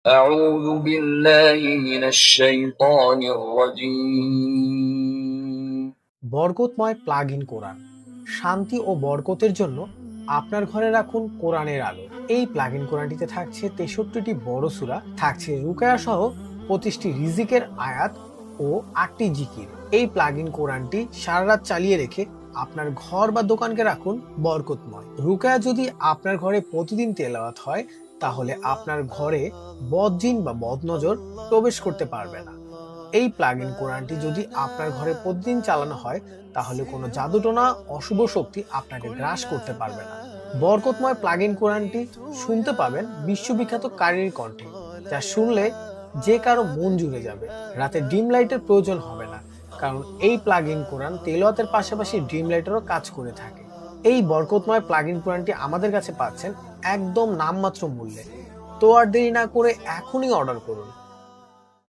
أعوذ بالله من الشيطان الرجيم বরকতময় plug in কোরআন। শান্তি ও বরকতের জন্য আপনার ঘরে রাখুন কোরআনের আলো। এই প্লাগ ইন কোরআনটিতে থাকছে 63টি বড় সূরা, থাকছে রুকায়া সহ 25টি রিজিকের আয়াত ও 8টি জিকির। এই প্লাগ ইন কোরআনটি সারা রাত চালিয়ে রেখে আপনার ঘর বা দোকানকে রাখুন বরকতময়। রুকায়া যদি আপনার ঘরে প্রতিদিন তেলাওয়াত হয়, তাহলে আপনার ঘরে বদজিন বা বদনজর প্রবেশ করতে পারবে না। এই প্লাগ ইন কোরআনটি যদি আপনার ঘরে প্রতিদিন চালানো হয়, তাহলে কোনো জাদুটোনা অশুভ শক্তি আপনাকে গ্রাস করতে পারবে না। বরকতময় প্লাগ ইন কোরআনটি শুনতে পাবেন বিশ্ববিখ্যাত কারির কণ্ঠে, যা শুনলে যে কারো মন জুড়ে যাবে। রাতে ডিম লাইটের প্রয়োজন হবে না, কারণ এই প্লাগ ইন কোরআন তেলাওয়াতের পাশাপাশি ডিম লাইটেরও কাজ করে থাকে। এই বরকতময় প্লাগ ইন কোরআনটি আমাদের কাছে পাচ্ছেন একদম নামমাত্র মূল্যে। তো আর দেরি না করে এখনই অর্ডার করুন।